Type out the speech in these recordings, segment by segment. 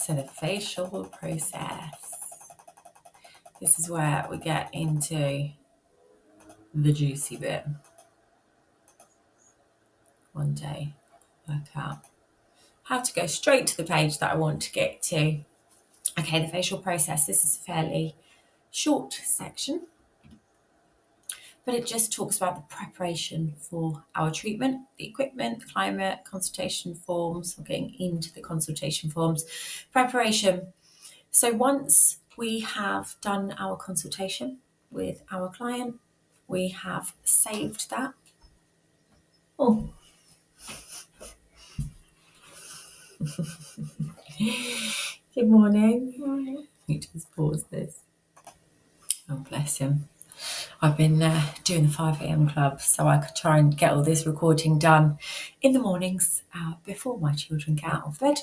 So the facial process. This is where we get into the juicy bit. One day, work out how to go straight to the page that I want to get to. Okay, the facial process. This is a fairly short section, but it just talks about the preparation for our treatment, the equipment, the climate, consultation forms. We're getting into the consultation forms. Preparation. So once we have done our consultation with our client, we have saved that. Oh. Good morning. Morning. Let me just pause this. Oh, bless him. I've been doing the 5 a.m. club so I could try and get all this recording done in the mornings before my children get out of bed.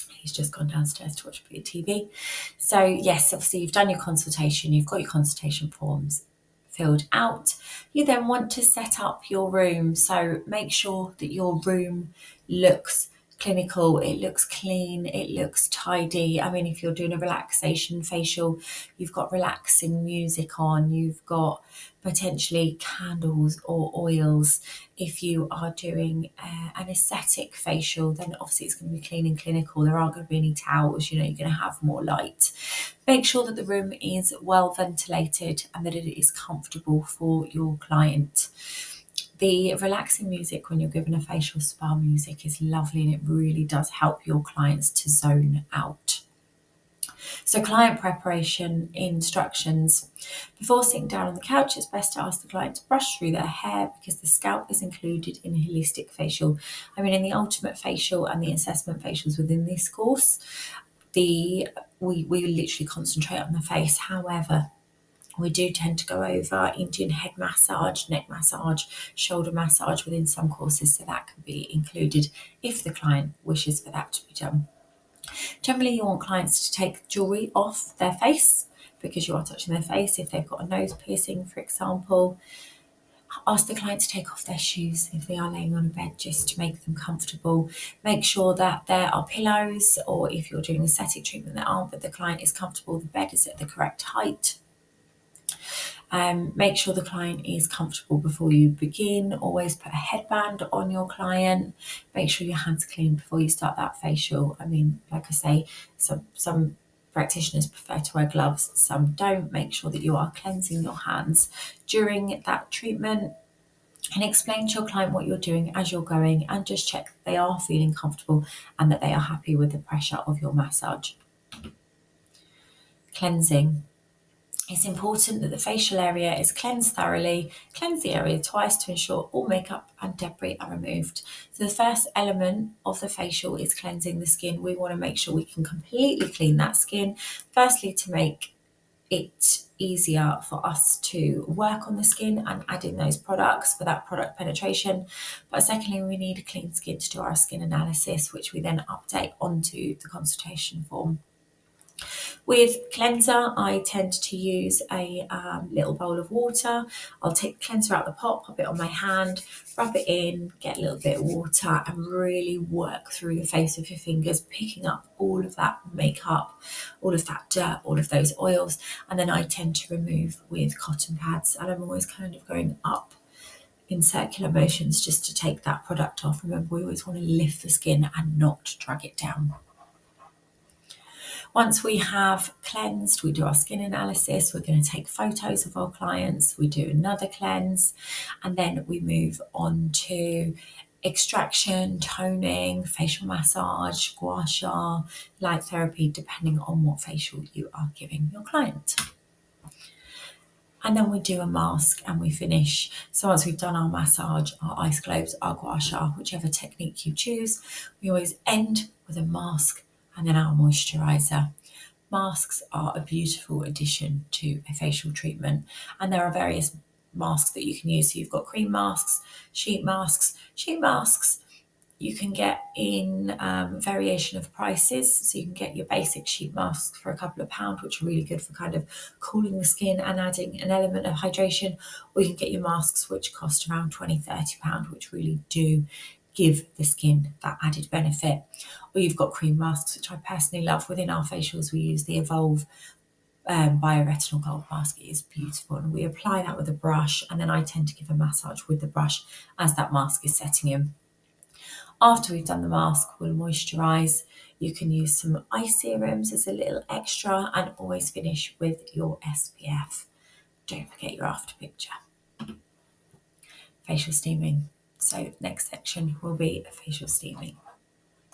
He's just gone downstairs to watch a bit of TV. So yes, obviously you've done your consultation, you've got your consultation forms filled out. You then want to set up your room. So make sure that your room looks clinical, it looks clean, it looks tidy. I mean, if you're doing a relaxation facial, you've got relaxing music on, you've got potentially candles or oils. If you are doing an aesthetic facial, then obviously it's going to be clean and clinical. There aren't going to be any towels, you're going to have more light. Make sure that the room is well ventilated and that it is comfortable for your client. The relaxing music when you're given a facial spa music is lovely and it really does help your clients to zone out. So client preparation instructions. Before sitting down on the couch, it's best to ask the client to brush through their hair because the scalp is included in a holistic facial. I mean, in the ultimate facial and the assessment facials within this course, we literally concentrate on the face. However, we do tend to go over Indian head massage, neck massage, shoulder massage within some courses, so that can be included if the client wishes for that to be done. Generally, you want clients to take jewellery off their face because you are touching their face. If they've got a nose piercing, for example, ask the client to take off their shoes if they are laying on a bed just to make them comfortable. Make sure that there are pillows, or if you're doing aesthetic treatment, there aren't, but the client is comfortable, the bed is at the correct height. Make sure the client is comfortable before you begin. Always put a headband on your client. Make sure your hands are clean before you start that facial. I mean, like I say, some practitioners prefer to wear gloves, some don't. Make sure that you are cleansing your hands during that treatment, and explain to your client what you're doing as you're going, and just check that they are feeling comfortable and that they are happy with the pressure of your massage. Cleansing. It's important that the facial area is cleansed thoroughly. Cleanse the area twice to ensure all makeup and debris are removed. So the first element of the facial is cleansing the skin. We want to make sure we can completely clean that skin. Firstly, to make it easier for us to work on the skin and add in those products for that product penetration. But secondly, we need a clean skin to do our skin analysis, which we then update onto the consultation form. With cleanser, I tend to use a little bowl of water. I'll take the cleanser out of the pot, pop it on my hand, rub it in, get a little bit of water and really work through the face with your fingers, picking up all of that makeup, all of that dirt, all of those oils. And then I tend to remove with cotton pads, and I'm always kind of going up in circular motions just to take that product off. Remember, we always want to lift the skin and not drag it down. Once we have cleansed, we do our skin analysis. We're going to take photos of our clients. We do another cleanse, and then we move on to extraction, toning, facial massage, gua sha, light therapy, depending on what facial you are giving your client. And then we do a mask and we finish. So once we've done our massage, our ice globes, our gua sha, whichever technique you choose, we always end with a mask and then our moisturiser. Masks are a beautiful addition to a facial treatment, and there are various masks that you can use. So you've got cream masks, sheet masks. Sheet masks you can get in variation of prices. So you can get your basic sheet masks for a couple of pounds, which are really good for kind of cooling the skin and adding an element of hydration. Or you can get your masks which cost around £20, £30, which really do give the skin that added benefit. Or you've got cream masks, which I personally love. Within our facials, we use the Evolve Bioretinol Gold Mask. It is beautiful, and we apply that with a brush, and then I tend to give a massage with the brush as that mask is setting in. After we've done the mask, we'll moisturise. You can use some eye serums as a little extra, and always finish with your SPF. Don't forget your after picture. Facial steaming. So next section will be facial steaming.